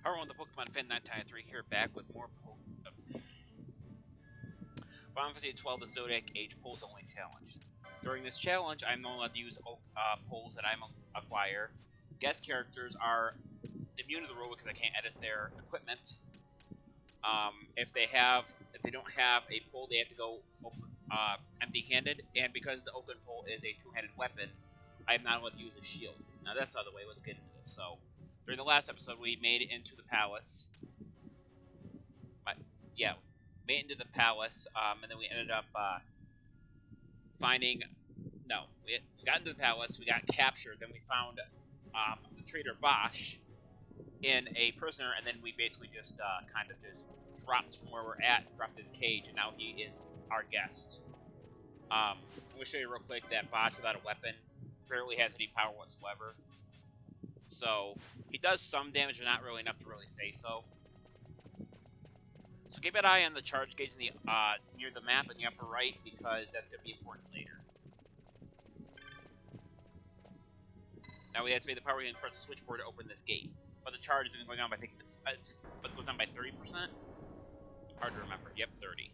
Hello, the Pokemon fan 993 here, back with more Final Fantasy 12, the Zodiac Age Polls Only Challenge. During this challenge, I'm not allowed to use polls that I acquire. Guest characters are immune to the rule because I can't edit their equipment. If they don't have a pole, they have to go empty-handed, and because the open pole is a two-handed weapon, I'm not allowed to use a shield. Now that's out of the way. Let's get into this. So, during the last episode, we made it into the palace. Yeah, made it into the palace, and then we ended up finding. No, we got into the palace. We got captured. Then we found the traitor Basch in a prisoner, and then we basically just kind of just dropped from where we're at, dropped his cage, and now he is our guest. I'm going to show you real quick that Basch without a weapon barely has any power whatsoever. So he does some damage, but not really enough to really say so. So keep an eye on the charge gauge in the near the map in the upper right, because that's going to be important later. Now we activate the power and press the switchboard to open this gate. But the charge isn't going on by, I think it goes down by 30%? Hard to remember. Yep, 30.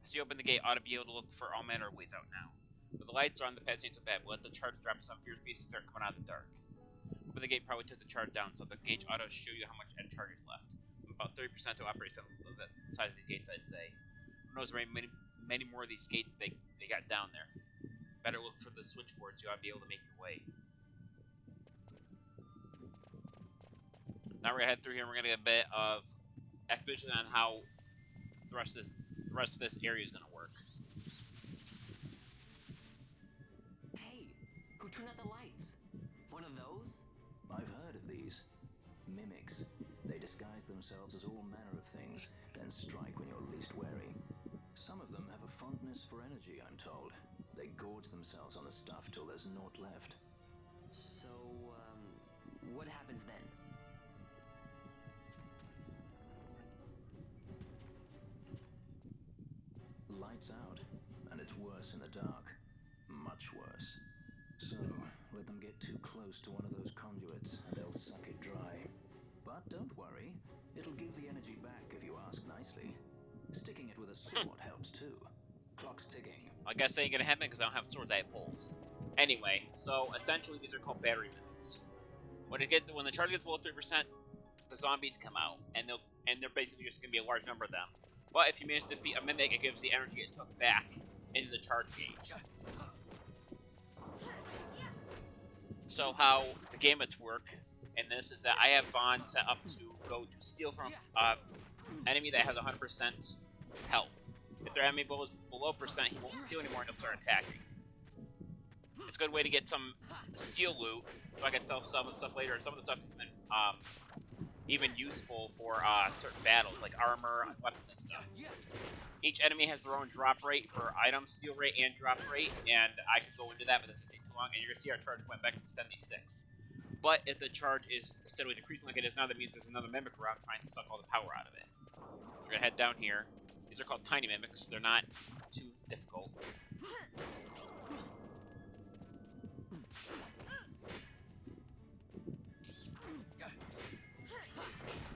So you open the gate, ought to be able to look for all manner of ways out now. With the lights on, the path ain't so bad. We'll let the charge drop some fierce beasts start coming out of the dark. Open the gate probably took the charge down, so the gauge ought to show you how much end charge is left. About 30% to operate some of the size of the gates, I'd say. Who knows, many more of these gates they got down there. Better look for the switchboards, you ought to be able to make your way. Now we're gonna head through here and we're gonna get a bit of exposition on how the rest of this area is gonna work. Hey, who turned out the lights? One of those? I've heard of these. Mimics. They disguise themselves as all manner of things, then strike when you're least wary. Some of them have a fondness for energy, I'm told. They gorge themselves on the stuff till there's naught left. So, what happens then? Lights out, and it's worse in the dark. Much worse. So, let them get too close to one of those conduits, and they'll suck it dry. But don't worry, it'll give the energy back if you ask nicely. Sticking it with a sword helps too. Clock's ticking. I guess they ain't gonna happen because I don't have swords, I have poles. Anyway, so essentially these are called battery mimics. When the charge gets below 3%, the zombies come out, and they're basically just gonna be a large number of them. But if you manage to defeat a mimic, it gives the energy it took back into the charge gauge. So how the gamuts work in this is that I have Bond set up to go to steal from enemy that has 100% health. If their enemy is below percent, he won't steal anymore and he'll start attacking. It's a good way to get some steal loot, so I can sell some of the stuff later. Some of the stuff is even useful for certain battles, like armor, weapons, and stuff. Each enemy has their own drop rate for items, steal rate, and drop rate, and I could go into that, but that's going to take too long, and you're going to see our charge went back to 76. But if the charge is steadily decreasing like it is now, that means there's another mimic around trying to suck all the power out of it. We're going to head down here. These are called tiny mimics. They're not too difficult.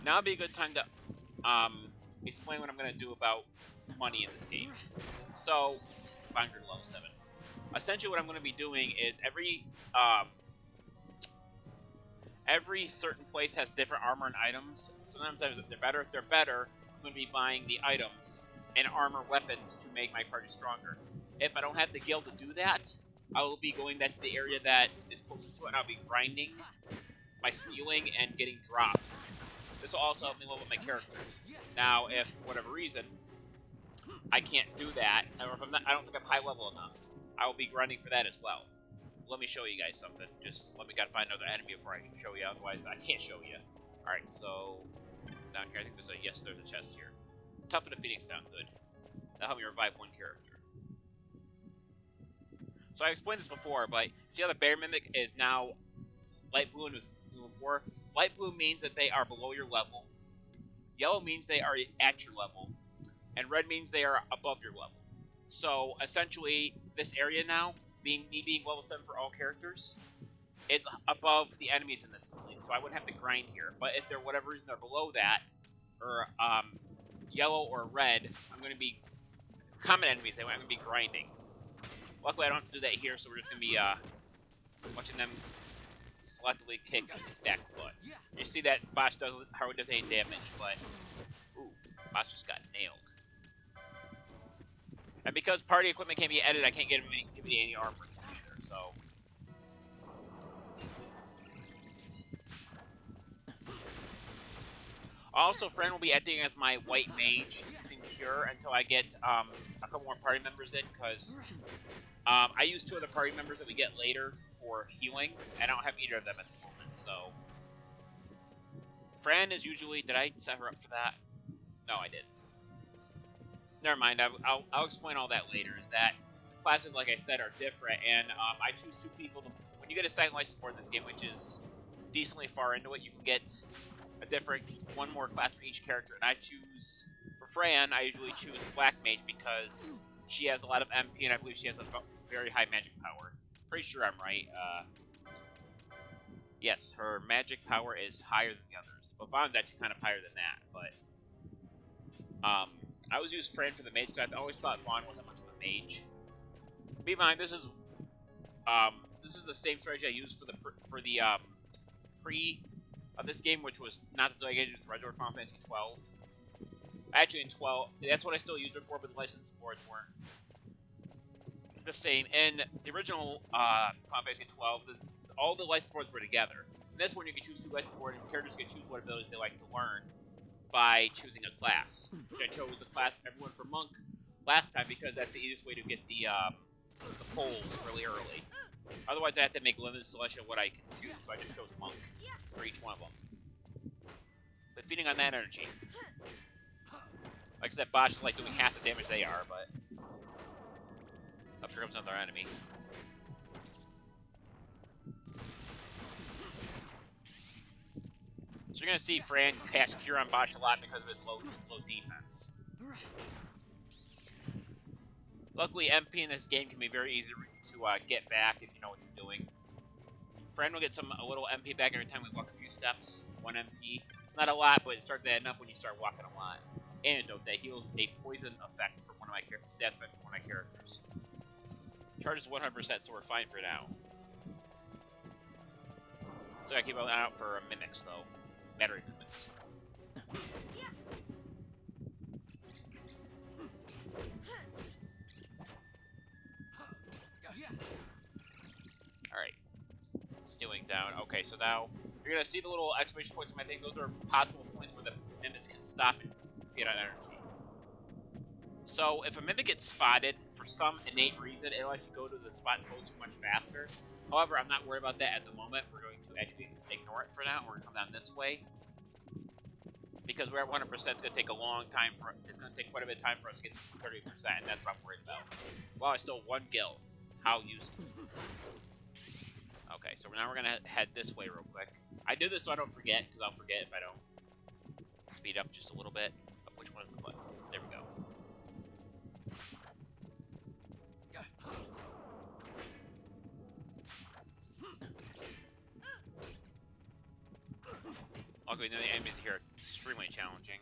Now would be a good time to explain what I'm going to do about money in this game. So, 500 level 7. Essentially what I'm going to be doing is every certain place has different armor and items. Sometimes if they're better, I'm going to be buying the items and armor weapons to make my party stronger. If I don't have the guild to do that, I will be going back to the area that is closest to it, and I'll be grinding by stealing and getting drops. This will also help me level up my characters. Now, if for whatever reason I can't do that, or if I don't think I'm high level enough, I will be grinding for that as well. Let me show you guys something. Just let me find another enemy before I can show you. Otherwise, I can't show you. All right, so down here, I think there's a chest here. Toughen the Phoenix down, good. That'll help me revive one character. So I explained this before, but see how the bear mimic is now light blue and was blue before? Light blue means that they are below your level. Yellow means they are at your level. And red means they are above your level. So essentially, this area now, me being level 7 for all characters, is above the enemies in this lane, so I wouldn't have to grind here. But if there, whatever reason, they're below that, or yellow or red, I'm going to be common enemies. I'm going to be grinding. Luckily, I don't have to do that here, so we're just going to be watching them selectively kick its back foot. You see that Basch hardly does any damage, but ooh, Basch just got nailed. And because party equipment can't be edited, I can't give me any armor either. So. Also, Fran will be acting as my white mage using Cure until I get a couple more party members in, because I use 2 of the party members that we get later for healing, and I don't have either of them at the moment, so... Fran is usually... Did I set her up for that? No, I didn't. Never mind, I'll explain all that later, is that classes, like I said, are different, and I choose 2 people to... When you get a second license board in this game, which is decently far into it, you can get a different, 1 more class for each character, and I choose... For Fran, I usually choose Black Mage because she has a lot of MP, and I believe she has a very high magic power. Pretty sure I'm right. Yes, her magic power is higher than the others. But Vaughn's actually kind of higher than that, but... I always use Fran for the mage, because I always thought Vaughn wasn't much of a mage. Be in mind, this is the same strategy I used for the pre of this game, which was not the Zodiac, it was regular Final Fantasy 12. Actually, in 12, that's what I still used it for, but the license boards weren't the same. In the original Final Fantasy 12, all the license boards were together. In this one, you can choose 2 license boards, and characters can choose what abilities they like to learn by choosing a class. Which I chose a class everyone for Monk last time because that's the easiest way to get the polls really early. Otherwise, I have to make limited selection of what I can choose, so I just chose Monk for each one of them. But feeding on that energy. Like I said, Basch is like doing half the damage they are, but... Up here comes another enemy. So you're gonna see Fran cast Cure on Basch a lot because of its low defense. Luckily, MP in this game can be very easy to get back if you know what you're doing. Fran will get a little MP back every time we walk a few steps. 1 MP. It's not a lot, but it starts adding up when you start walking a lot. Antidote that heals a poison effect for one of my stats effect for one of my characters. Charges 100%, so we're fine for now. So I keep an eye out for mimics, though. Battery equipments. Alright. Stealing down. Okay, so now you're gonna see the little exclamation points on my thing. Those are possible points where the mimics can stop and feed on energy. So if a mimic gets spotted, for some innate reason, it'll actually go to the spot to go too much faster. However, I'm not worried about that at the moment. We're going to actually ignore it for now. We're gonna come down this way. Because we're at 100%, it's going to take a long time it's going to take quite a bit of time for us to get to 30%, and that's what I'm worried about. Well, I stole 1 gil. How useful. Okay, so now we're going to head this way real quick. I do this so I don't forget, because I'll forget if I don't speed up just a little bit. Oh, which one is the button? There we go. Okay, then the enemies here are extremely challenging.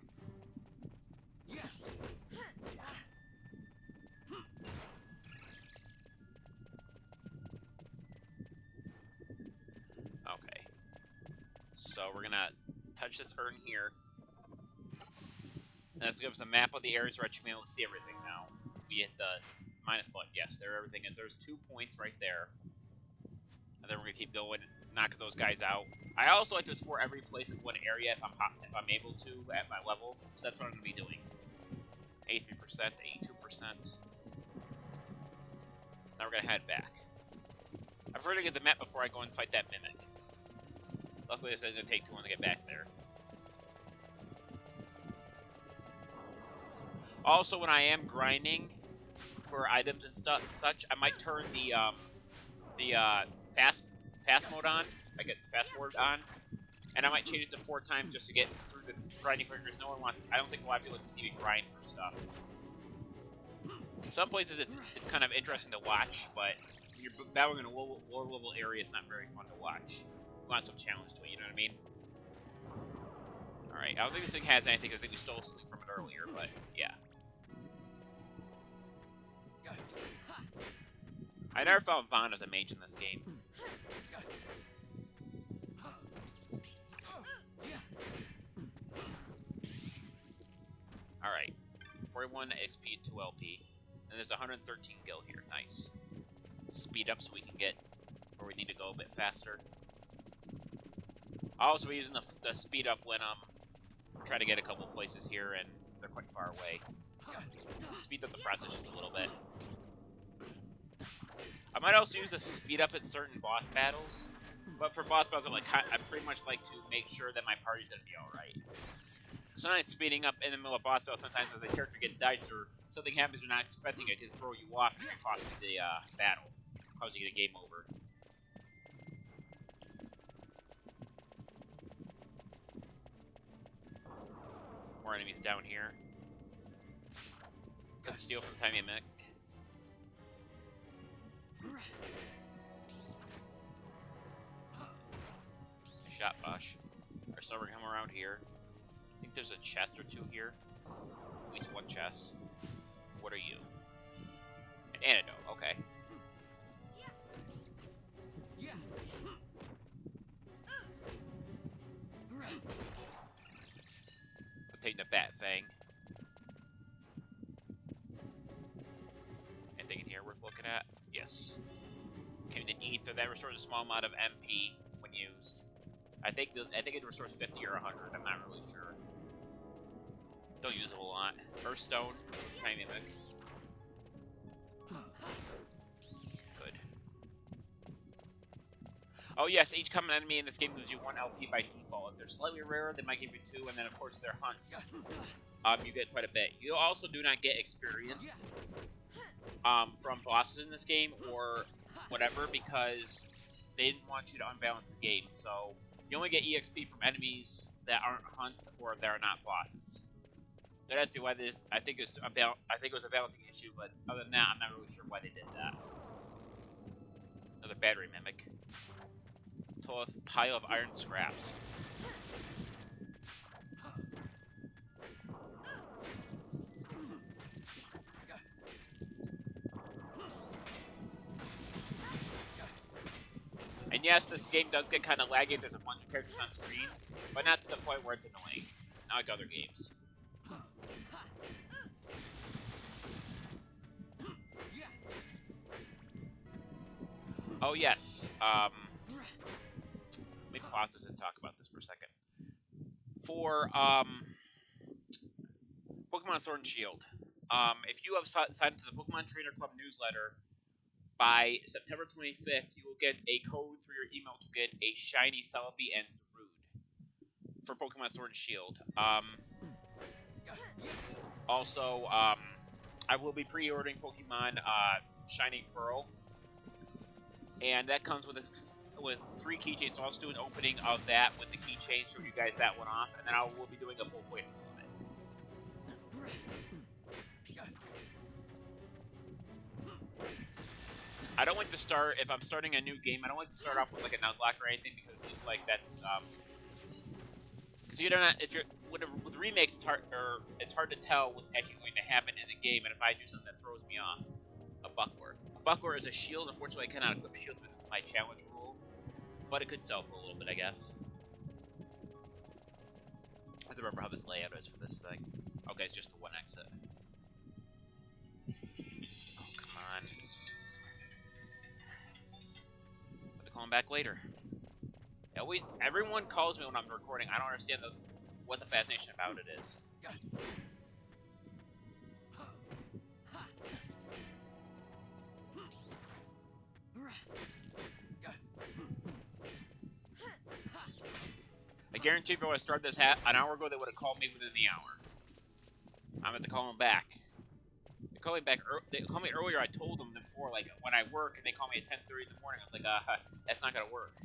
Okay. So we're gonna touch this urn here. And that's gonna give us a map of the areas where I should be able to see everything now. We hit the minus button. Yes, there everything is. There's 2 points right there. And then we're gonna keep going, knock those guys out. I also like to explore every place in one area if I'm able to at my level. So that's what I'm gonna be doing. 83%, 82%. Now we're gonna head back. I prefer to get the map before I go and fight that mimic. Luckily, this isn't gonna take too long to get back there. Also, when I am grinding for items and such, I might turn the fast mode on. I get fast forward on, and I might change it to 4 times just to get through the grinding quicker. No one wants. I don't think a lot of people see me grind for stuff. Some places it's kind of interesting to watch, but you're battling in a low level area, it's not very fun to watch. You want some challenge to it, you know what I mean? Alright, I don't think this thing has anything. I think we stole something from it earlier, but yeah. I never found Vaughn as a mage in this game. Alright. 41 XP, 2 LP. And there's 113 gil here. Nice. Speed up so we can get where we need to go a bit faster. I'll also be using the speed up when try to get a couple places here and they're quite far away. Speed up the process just a little bit. I might also use the speed up at certain boss battles, but for boss battles I pretty much like to make sure that my party's gonna be alright. Sometimes speeding up in the middle of boss battle, sometimes if the character gets died or something happens you're not expecting, it can throw you off and cost you the battle. Cause you get a game over. More enemies down here. Can steal from Tiny Mick. Shot Basch. Or so we're coming around here. I think there's a chest or two here. At least one chest. What are you? An antidote, okay. I'll take the bat thing. Anything in here worth looking at? Yes. Okay, the ether that restores a small amount of MP when used. I think it restores 50 or 100. I'm not really sure. Don't use it a lot. Earth stone, tiny mimic. Good. Oh yes, each common enemy in this game gives you 1 LP by default. If they're slightly rarer, they might give you 2, and then of course their hunts. You get quite a bit. You also do not get experience from bosses in this game or whatever because they didn't want you to unbalance the game. So you only get EXP from enemies that aren't hunts or that are not bosses. So that's why this. I think it was a balancing issue, but other than that, I'm not really sure why they did that. Another battery mimic. Total pile of iron scraps. And yes, this game does get kind of laggy if there's a bunch of characters on screen, but not to the point where it's annoying. Not like other games. Oh yes, let me pause this and talk about this for a second. For Pokemon Sword and Shield, if you have signed up to the Pokemon Trainer Club newsletter, by September 25th, you will get a code through your email to get a shiny Celebi and Zarude for Pokemon Sword and Shield. Also, I will be pre-ordering Pokemon Shining Pearl, and that comes with 3 keychains. So I'll just do an opening of that with the keychain, show you guys that one off, and then I will be doing a full playthrough of it. I don't like to start, if I'm starting a new game, I don't like to start off with like a Nuzlocke or anything because it seems like that's, because you don't, if you're, with remakes, it's hard to tell what's actually going to happen in the game, and if I do something that throws me off. A Bucklore. A Bucklore is a shield, unfortunately I cannot equip shields with my challenge rule, but it could sell for a little bit, I guess. I have to remember how this layout is for this thing. Okay, it's just the one exit. Oh, come on. Call him back later. Everyone calls me when I'm recording. I don't understand what the fascination about it is. I guarantee if I would have started this an hour ago, they would have called me within the hour. I'm going to call them back. They called me earlier. I told them before, like when I work, and they call me at 10:30 in the morning. I was like, that's not gonna work,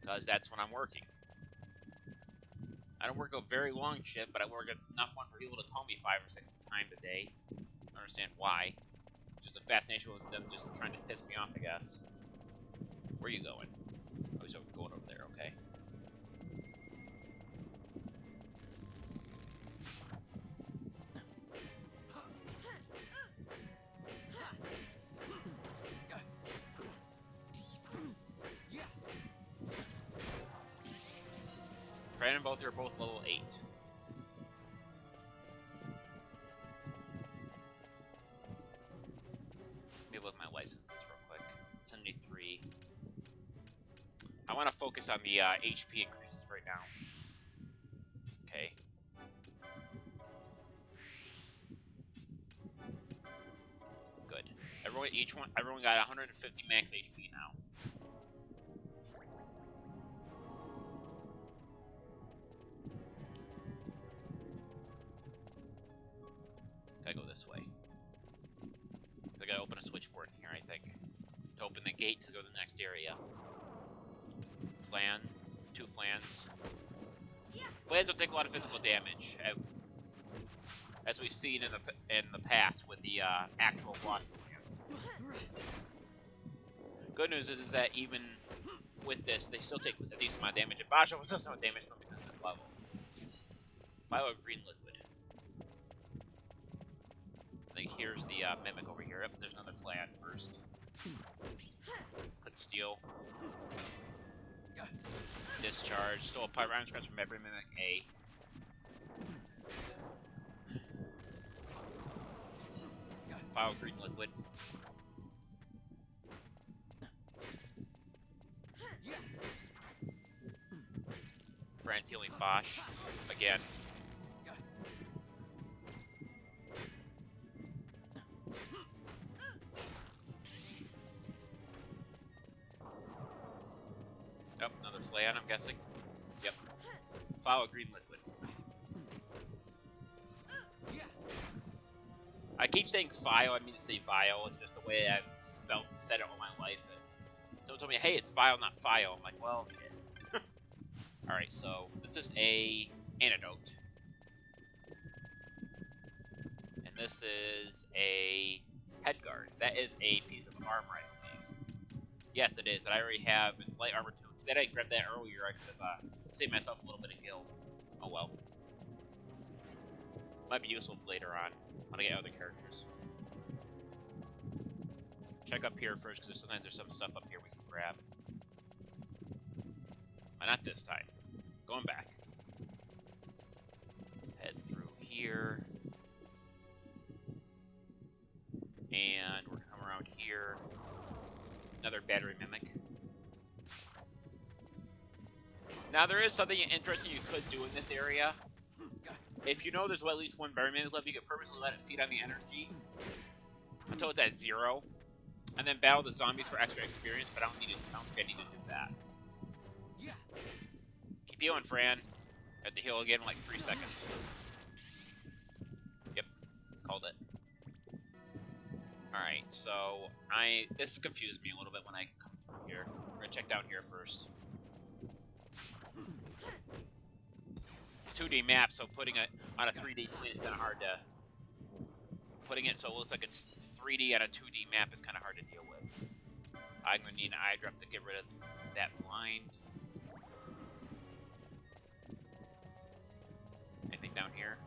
because that's when I'm working. I don't work a very long shift, but I work enough one for people to call me 5 or 6 times a day. I don't understand why. Just a fascination with them just trying to piss me off, I guess. Where are you going? Oh, he's going over there, okay. Fran and both are both level 8. Let me look at my licenses real quick. 73. I want to focus on the HP increases right now. Okay. Good. Everyone got 150 max HP now. Gotta go this way. I gotta open a switchboard in here, I think, to open the gate to go to the next area. Flan, 2 flans. Flans will take a lot of physical damage, as we've seen in the past with the actual boss flans. Good news is that even with this, they still take a decent amount of damage. And Basch was also damage from because of level. Bio green liquid. I think here's the mimic over here. Yep, there's another flan first. Click steel. Discharge. Stole a pyro iron scratch from every mimic A. Bio green liquid. Brand healing Basch again. Yep, another flan, I'm guessing. Yep. File green liquid. I keep saying file, I mean to say vial. It's just the way I've said it all my life. And someone told me, hey, it's vial, not file. I'm like, well, shit. Alright, so this is a antidote. And this is a headguard. That is a piece of armor, I believe. Yes, it is. And I already have its light armor too. If I didn't grab that earlier, I could have saved myself a little bit of gil. Oh well. Might be useful for later on when I get other characters. Check up here first, because sometimes there's some stuff up here we can grab. Not this time. Going back. Head through here. And we're gonna come around here. Another battery mimic. Now there is something interesting you could do in this area. If you know there's at least one battery mimic left, you could purposely let it feed on the energy until it's at 0, and then battle the zombies for extra experience. But I don't think I need to do that. Keep healing, Fran. Got to heal again in like 3 seconds. Yep, called it. Alright, so this confused me a little bit when I come through here. We're gonna check down here first. 2D map, so putting it on a 3D plane is kind of hard to... Putting it so it looks like it's 3D on a 2D map is kind of hard to deal with. I'm gonna need an eye drop to get rid of that blind. Anything down here?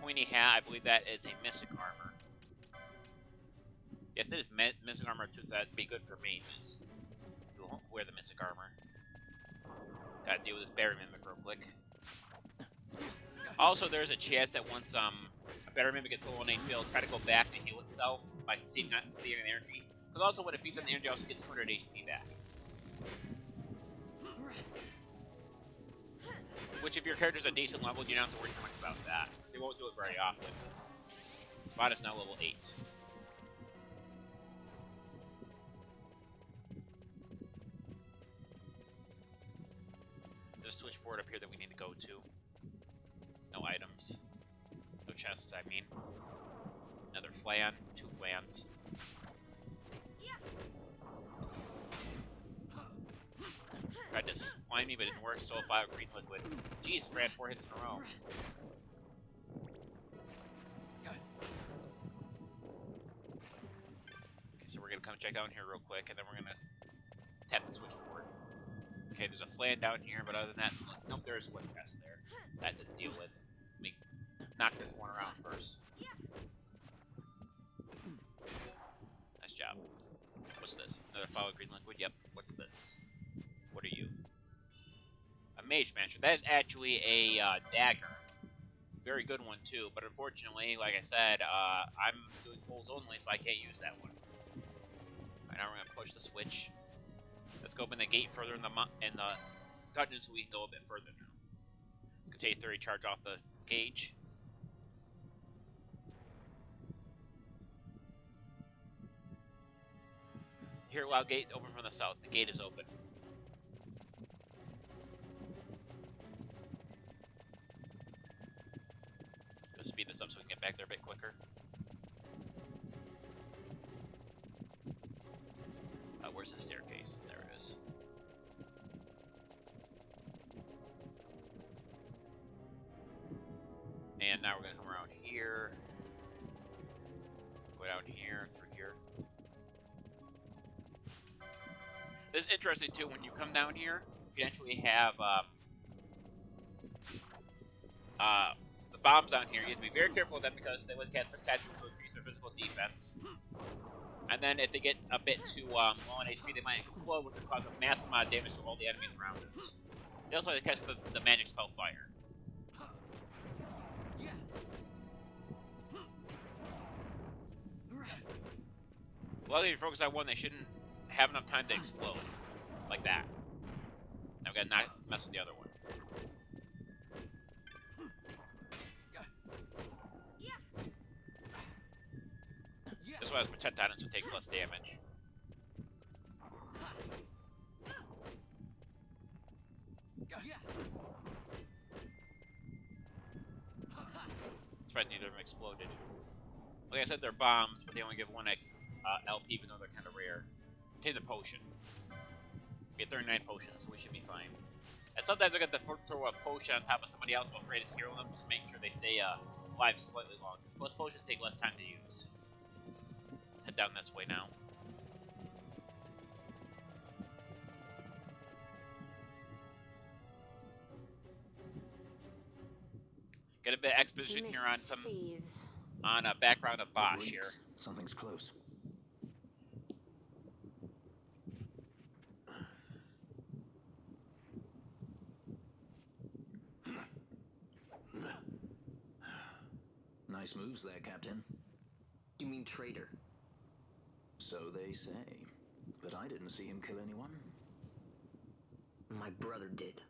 Pointy hat, I believe that is a mystic armor. Yes, it is mystic armor too, so that'd be good for mages. We'll wear the mystic armor. Gotta deal with this battery mimic real quick. Also, there's a chance that once a battery mimic gets low on HP, it'll try to go back to heal itself by stealing the energy. Because also, when it feeds on the energy, it also gets 200 HP back. Which, if your character's a decent level, you don't have to worry too much about that. Because they won't do it very often. Bot is now level 8. There's a switchboard up here that we need to go to. No items. No chests, I mean. Another flan. 2 flans. Try tried to blind me, but it didn't work. Stole 5 green liquid. Jeez, Fran, 4 hits in a row. Okay, so we're gonna come check down here real quick, and then we're gonna tap the switchboard. Okay, there's a flan down here, but other than that, nope, there's one chest there. That to deal with. Let me knock this one around first. Nice job. What's this? Another follow green liquid? Yep. What's this? What are you? A Mage Mansion. That is actually a dagger. Very good one too, but unfortunately, like I said, I'm doing pulls only, so I can't use that one. Alright, now we're gonna push the switch. Let's go open the gate further in the dungeon so we can go a bit further now. Let's go take 30 charge off the gauge. Here, wild gate open from the south. The gate is open. Go speed this up so we can get back there a bit quicker. Where's the staircase? There it is. And now we're gonna come around here. Go down here, through here. This is interesting too, when you come down here, you can actually have the bombs down here. You have to be very careful with them because they would catch potential to increase their physical defense. And then if they get a bit too low on HP, they might explode, which will cause a massive amount of damage to all the enemies around us. They also like to catch the magic spell fire. Well, if you focus on one, they shouldn't have enough time to explode. Like that. Now we gotta not mess with the other one. This one has protect on it, so it takes less damage. Surprised neither of them exploded. Like I said, they're bombs, but they only give 1 LP, even though they're kind of rare. Take the potion. We get 39 potions, so we should be fine. And sometimes I get to throw a potion on top of somebody else while afraid to heal them, just making sure they stay alive slightly longer. Most potions take less time to use. Head down this way now. Get a bit of exposition here on some a background of Basch here. Something's close. Nice moves there, Captain. You mean traitor? So they say. But I didn't see him kill anyone. My brother did.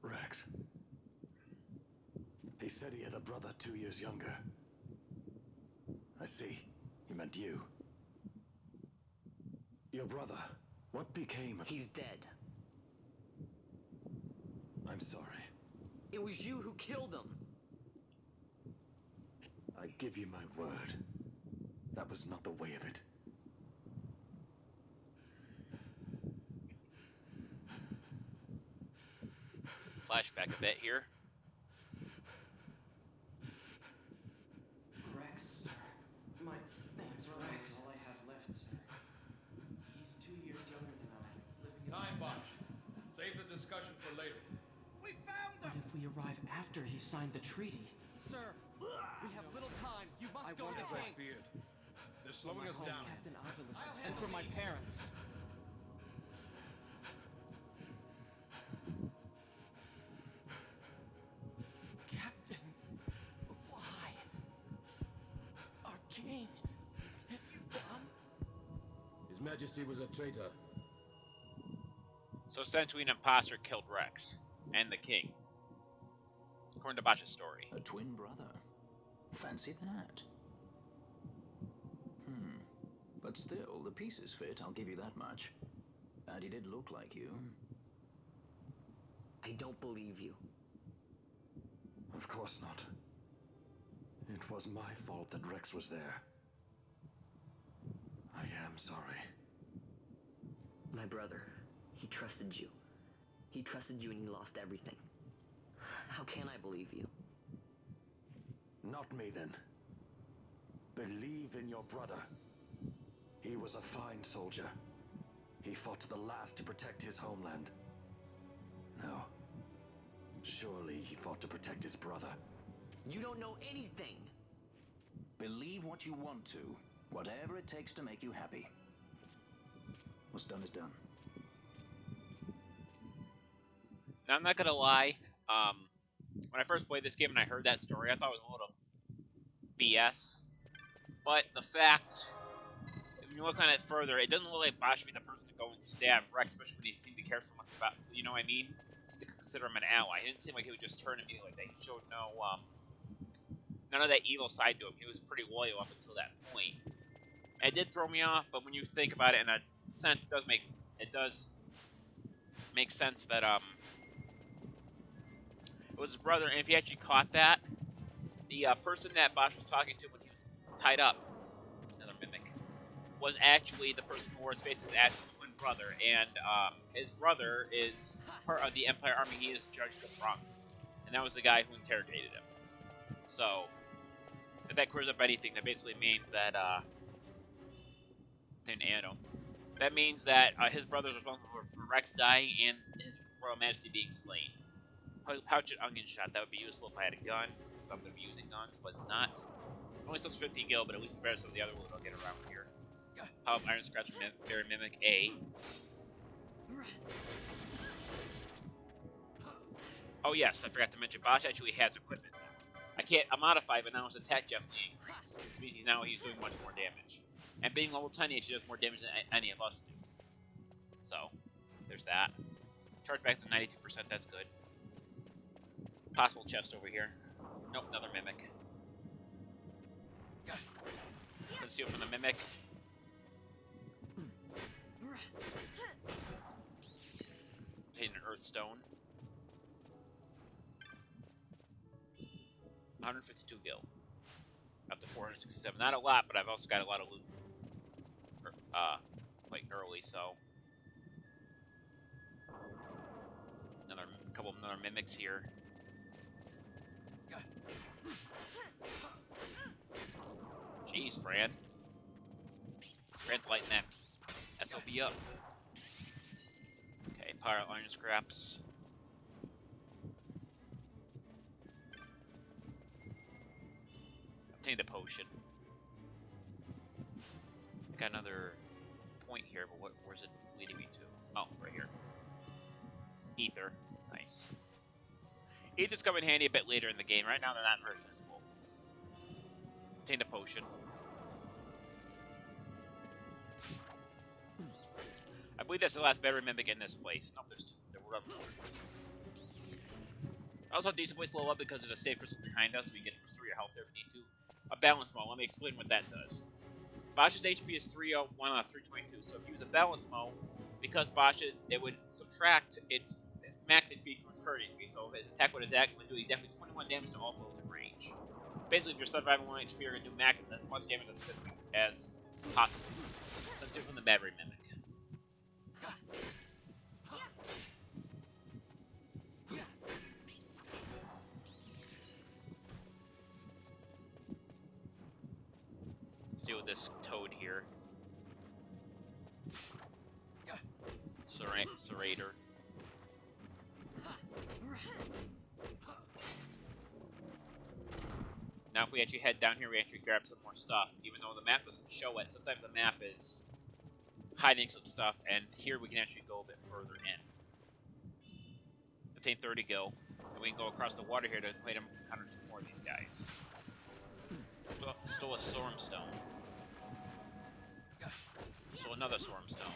Rex. He said he had a brother 2 years younger. I see. He meant you. Your brother. What became of... He's dead. I'm sorry. It was you who killed him. I give you my word. That was not the way of it. Flashback a bit here. Rex, sir. My name's Rex. All I have left, sir. He's 2 years younger than I. It's time, Basch. Save the discussion for later. We found him! But if we arrive after he signed the treaty? Sir, we have little time. You must go to the king. They're slowing us down. Captain Ozilis and for my parents. Captain, why? Our king, what have you done? His Majesty was a traitor. So essentially, an imposter killed Rex and the king, according to Basch's story. A twin brother. Fancy that. But still, the pieces fit, I'll give you that much. And he did look like you. I don't believe you. Of course not. It was my fault that Rex was there. I am sorry. My brother, he trusted you. He trusted you and he lost everything. How can I believe you? Not me, then. Believe in your brother. He was a fine soldier. He fought to the last to protect his homeland. No. Surely he fought to protect his brother. You don't know anything! Believe what you want to, whatever it takes to make you happy. What's done is done. Now, I'm not gonna lie. When I first played this game and I heard that story, I thought it was a little BS. But the fact, if you look on it further, it doesn't look like Basch would be the person to go and stab Rex, especially when he seemed to care so much about, you know what I mean? To consider him an ally. It didn't seem like he would just turn immediately like that. He showed none of that evil side to him. He was pretty loyal up until that point. And it did throw me off, but when you think about it in a sense, it does make sense that it was his brother, and if he actually caught that, the person that Basch was talking to when he was tied up, another mimic, was actually the person who wore his face as actual twin brother, and his brother is part of the Empire Army. He is Judge Gabrunk, and that was the guy who interrogated him. So, if that clears up anything, that basically means that, that means that his brother's responsible for Rex dying and his Royal Majesty being slain. Pouch and onion shot, that would be useful if I had a gun, so I'm going to be using guns, but it's not. It only looks 50 gil, but at least it's better than some of the other ones I'll get around here. How about Iron Scratch Berry Mimic A? Oh yes, I forgot to mention, Basch actually has equipment now. I modified, but now his attack definitely increased. Meaning now he's doing much more damage. And being level 10, he actually does more damage than any of us do. So, there's that. Charge back to 92%, that's good. Possible chest over here. Nope, another mimic. Conceal from the mimic. Obtain an earth stone. 152 gil. Up to 467. Not a lot, but I've also got a lot of loot. Quite early, so. Another couple of mimics here. Jeez, Fran. Fran's lighting that SOB up. Okay, power iron scraps. Obtained a potion. Got another point here, but where's it leading me to? Oh, right here. Ether. Nice. Ether's come in handy a bit later in the game. Right now, they're not very useful. Obtained a potion. I believe that's the last berry mimic in this place. Nope, there were others. Also, a decent place to level up because there's a safe crystal behind us, so we can restore your health there if we need to. A balance mode. Let me explain what that does. Basch's HP is 301 out of 322, so if you use a balance mode, because Basch, it would subtract its max HP from its current HP, so his attack would do exactly 21 damage to all foes in range. Basically, if you're surviving 1 HP, you're going to do max as much damage as possible. Let's do it from the Battery Mimic. Let's deal with this toad here. Serrator. Now if we actually head down here, we actually grab some more stuff. Even though the map doesn't show it, sometimes the map is hiding some stuff, and here we can actually go a bit further in. Obtain 30 gil, and we can go across the water here to encounter 2 more of these guys. Stole a storm stone. Stole another storm stone.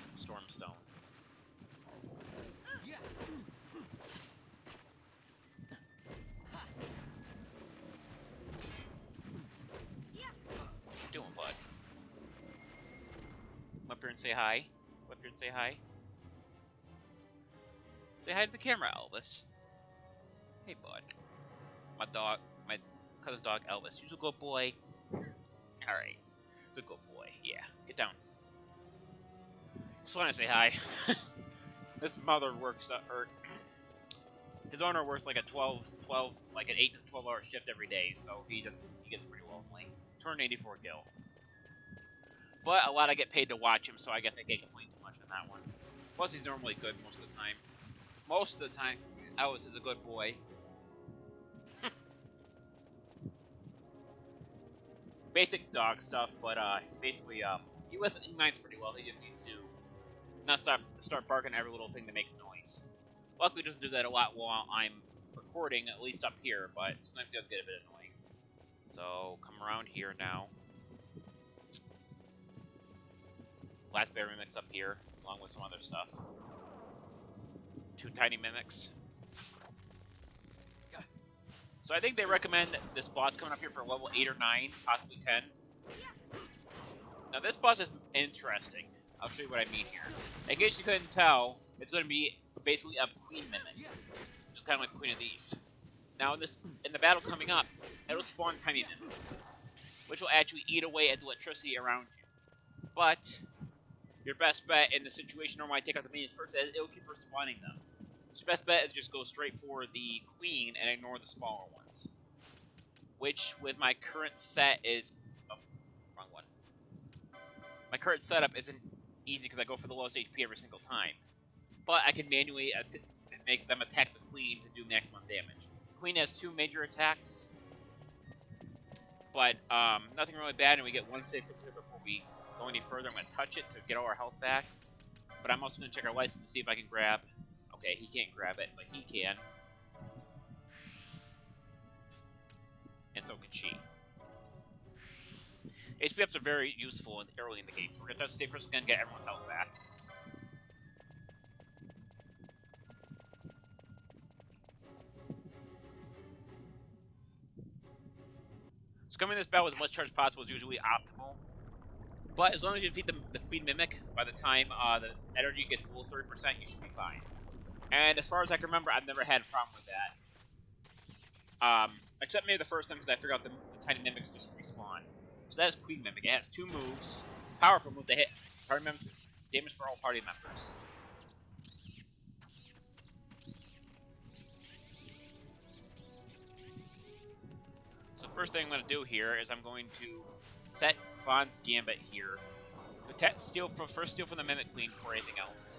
What you doing, bud? Come up here and say hi. Come up here and say hi. Say hi to the camera, Elvis. Hey, bud. My cousin's dog, Elvis. He's a good boy. Alright. He's a good boy. Yeah. Get down. Just want to say hi. This mother works, or his owner works like a 12, like an 8 to 12 hour shift every day, so he gets pretty lonely. 284 gil. But a lot I get paid to watch him, so I guess I can't complain too much on that one. Plus, he's normally good most of the time. Most of the time, Alice is a good boy. Basic dog stuff, but basically, he minds pretty well. He just needs to not start barking at every little thing that makes noise. Luckily, he doesn't do that a lot while I'm recording, at least up here, but sometimes he does get a bit annoying. So, come around here now. Last bear mimics up here, along with some other stuff. 2 tiny mimics. So I think they recommend this boss coming up here for level 8 or 9, possibly 10. Now this boss is interesting. I'll show you what I mean here. In case you couldn't tell, it's going to be basically a queen mimic. Just kind of like the Queen of these. Now in the battle coming up, it'll spawn tiny mimics, which will actually eat away at the electricity around you. But your best bet in the situation normally I take out the minions first, it'll keep respawning them. So your best bet is just go straight for the queen and ignore the smaller ones. Which, with my current set is... Oh, wrong one. My current setup isn't easy because I go for the lowest HP every single time. But I can manually make them attack the queen to do maximum damage. The queen has 2 major attacks. But, nothing really bad, and we get 1 save before we go any further. I'm going to touch it to get all our health back. But I'm also going to check our license to see if I can grab... Okay, he can't grab it, but he can. And so can she. HP ups are very useful early in the game. So we're going to touch the save first again and get everyone's health back. So coming in this battle with as much charge as possible is usually optimal. But as long as you defeat the Queen Mimic, by the time the energy gets below 30%, you should be fine. And as far as I can remember, I've never had a problem with that. Except maybe the first time because I figured out the tiny mimics just respawn. So that is Queen Mimic. It has 2 moves. Powerful move that hit party members, damage for all party members. So first thing I'm going to do here is I'm going to set Vaughn's Gambit here. First steal from the Mimic Queen before anything else.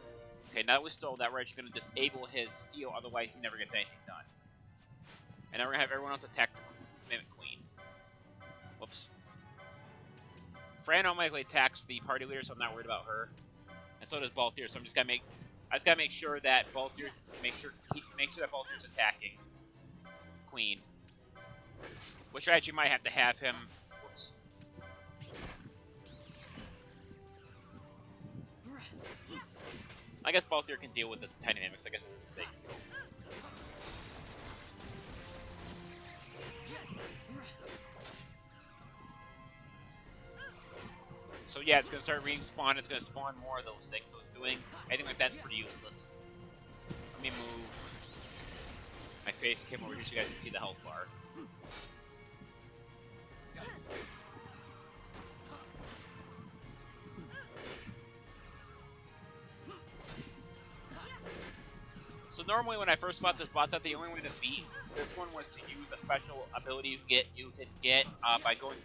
Okay, now that we stole that, we're actually going to disable his steal, otherwise he never gets anything done. And now we're going to have everyone else attack the Mimic Queen. Whoops. Fran automatically attacks the party leader, so I'm not worried about her. And so does Balthier, so I just gotta make sure that Balthier's that Balthier's attacking Queen. Which I actually might have to have him. Whoops. I guess Balthier can deal with the tiny mimics, I guess it's a thing. So yeah, it's gonna start respawn, it's gonna spawn more of those things, so doing anything like that's pretty useless. Let me move my face cam over here so you guys can see the health bar. So normally when I first fought this boss, the only way to beat this one was to use a special ability you could get by going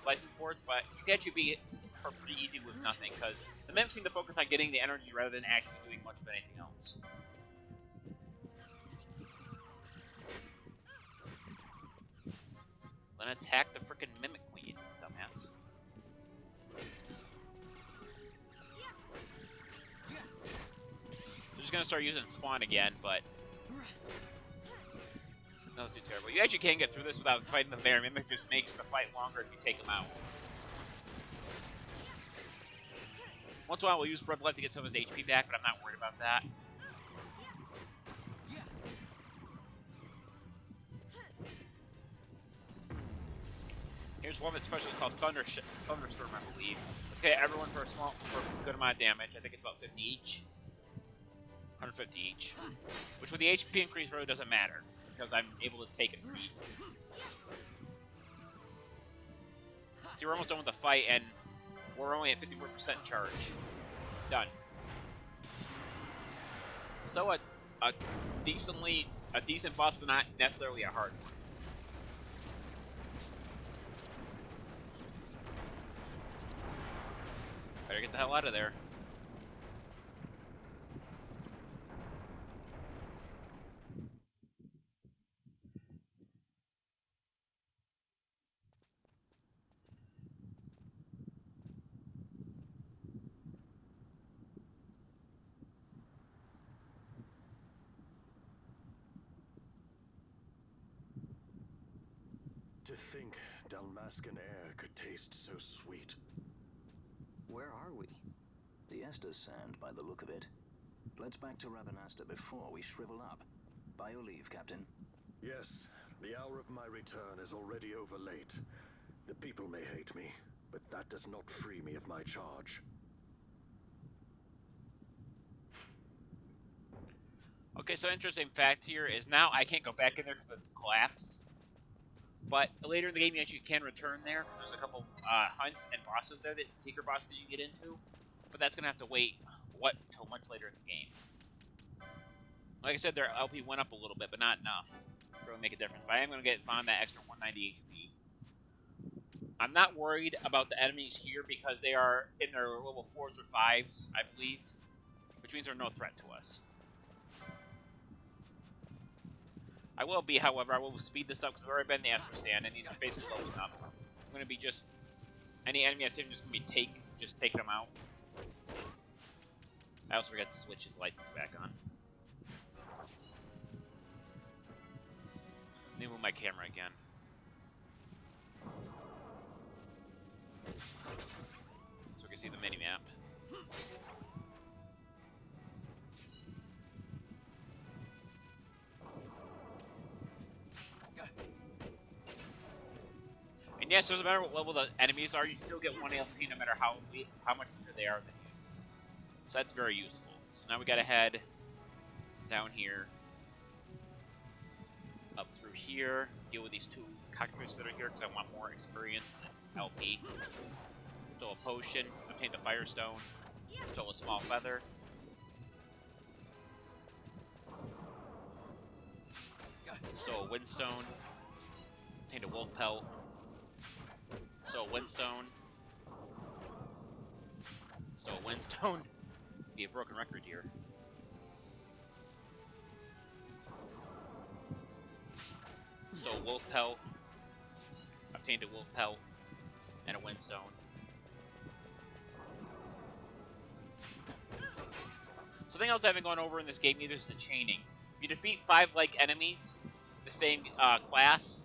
license boards, but you can actually beat it for pretty easy with nothing, because the mimics seem to focus on getting the energy rather than actually doing much of anything else. Then attack the frickin' Mimic Queen, dumbass. They're just gonna start using spawn again, but not too terrible. You actually can't get through this without fighting the bear. Mimic just makes the fight longer if you take him out. Once in a while, we'll use Blood Light to get some of his HP back, but I'm not worried about that. Here's one that's special called Thunderstorm, I believe. Let's get everyone for a good amount of damage. I think it's about 50 each. 150 each. Which with the HP increase really doesn't matter, because I'm able to take it pretty easily. See, we're almost done with the fight, and we're only at 51% charge. Done. So a decent boss, but not necessarily a hard one. Better get the hell out of there. To think Dalmascan air could taste so sweet. Where are we? The Estes Sand, by the look of it. Let's back to Rabanasta before we shrivel up. By your leave, Captain. Yes, the hour of my return is already over late. The people may hate me, but that does not free me of my charge. Okay, so interesting fact here is now I can't go back in there because it collapsed. But later in the game, you actually can return there because there's a couple hunts and bosses there, that secret boss that you get into. But that's gonna have to wait till much later in the game. Like I said, their LP went up a little bit, but not enough to really make a difference. But I am gonna get on that extra 190 HP. I'm not worried about the enemies here because they are in their level 4s or 5s, I believe, which means they're no threat to us. I will be, however, I will speed this up because we've already been in the Esper Sand, and these are basically leveling up. I'm going to be just... Any enemy I see, I'm just going to be just taking them out. I also forgot to switch his license back on. Let me move my camera again. So we can see the mini-map. And yes, doesn't matter what level the enemies are, you still get 1 LP no matter how much weaker they are than you. So that's very useful. So now we gotta head down here, up through here, deal with these 2 cockpits that are here because I want more experience and LP. Stole a potion, obtained a firestone, stole a small feather. Stole a windstone, obtained a wolf pelt. So windstone. So windstone. Be a broken record here. So wolf pelt. Obtained a wolf pelt and a windstone. Something else I haven't gone over in this game either is the chaining. If you defeat 5 like enemies, the same class,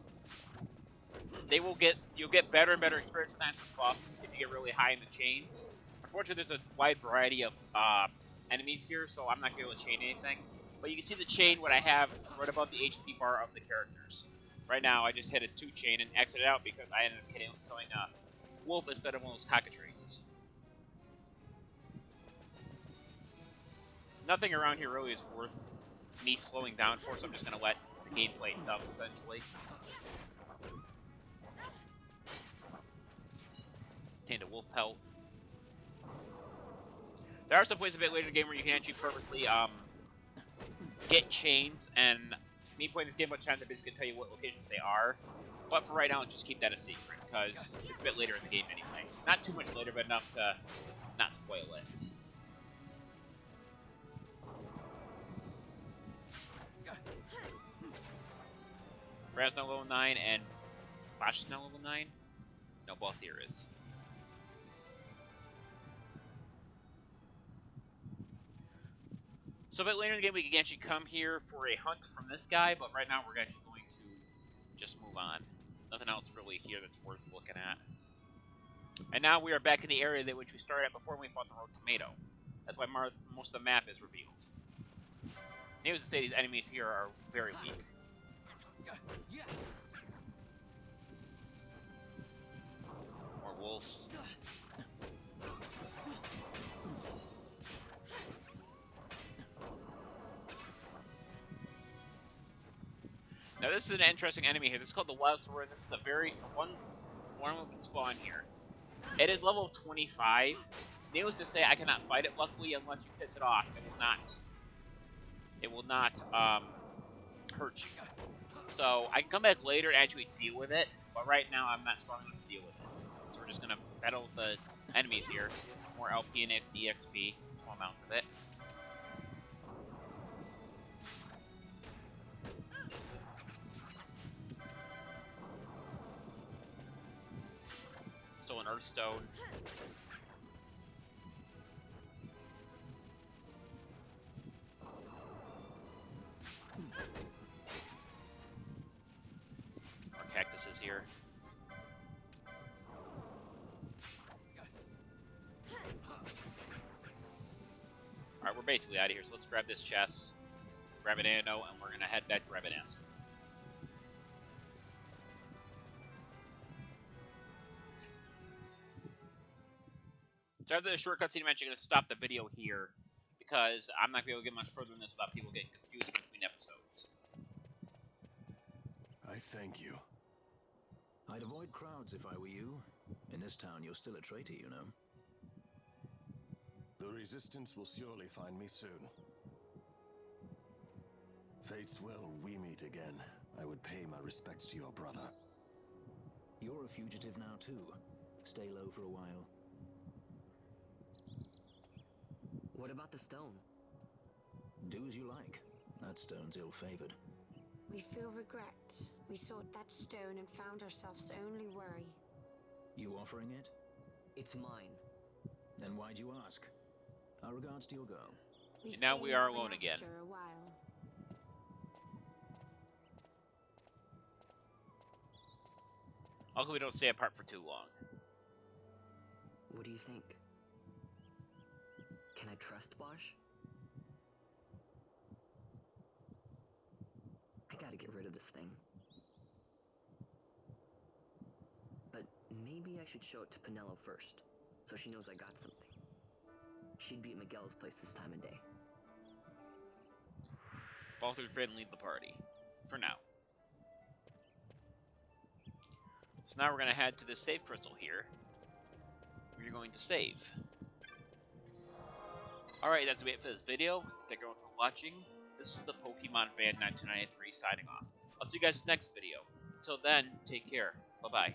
you'll get better and better experience times with bosses if you get really high in the chains. Unfortunately, there's a wide variety of enemies here, so I'm not going to be able to chain anything. But you can see the chain what I have right above the HP bar of the characters. Right now, I just hit a 2 chain and exited out because I ended up killing a wolf instead of one of those cockatrices. Nothing around here really is worth me slowing down for, so I'm just going to let the game play itself, essentially. Obtained a wolf pelt. There are some places a bit later in the game where you can actually purposely get chains, and me playing this game much time to basically tell you what locations they are. But for right now, let's just keep that a secret because it's a bit later in the game anyway. Not too much later, but enough to not spoil it. Brad's now level 9 and Basch is now level 9. No, both here is. So a bit later in the game, we can actually come here for a hunt from this guy, but right now we're actually going to just move on. Nothing else really here that's worth looking at. And now we are back in the area that which we started at before we fought the rogue tomato. That's why most of the map is revealed. Needless to say, these enemies here are very weak. More wolves. Now this is an interesting enemy here. This is called the Wild Sword. This is a very one we can spawn here. It is level 25. Needless to say, I cannot fight it luckily unless you piss it off. It will not it will not hurt you. So I can come back later and actually deal with it, but right now I'm not strong enough to deal with it. So we're just gonna battle with the enemies here. More LP and EXP, small amounts of it. Still an Earthstone. More cactuses here. Alright, we're basically out of here, so let's grab this chest, grab an antidote, and we're gonna head back to Revenant. So after the short cutscene, I'm actually going to stop the video here, because I'm not going to be able to get much further in this without people getting confused between episodes. I thank you. I'd avoid crowds if I were you. In this town, you're still a traitor, you know. The Resistance will surely find me soon. Fate's will, we meet again. I would pay my respects to your brother. You're a fugitive now, too. Stay low for a while. What about the stone? Do as you like. That stone's ill-favored. We feel regret. We sought that stone and found ourselves only worry. You offering it? It's mine. Then why'd you ask? Our regards to your girl. And now we are alone again. A while. Hopefully we don't stay apart for too long. What do you think? Can I trust Basch? I gotta get rid of this thing. But maybe I should show it to Penelo first, so she knows I got something. She'd be at Miguel's place this time of day. Fall through Fred and leave the party. For now. So now we're going to head to the save crystal here. We're going to save. Alright, that's it for this video. Thank everyone for watching. This is the Pokemon Fan 1993 signing off. I'll see you guys next video. Until then, take care. Bye-bye.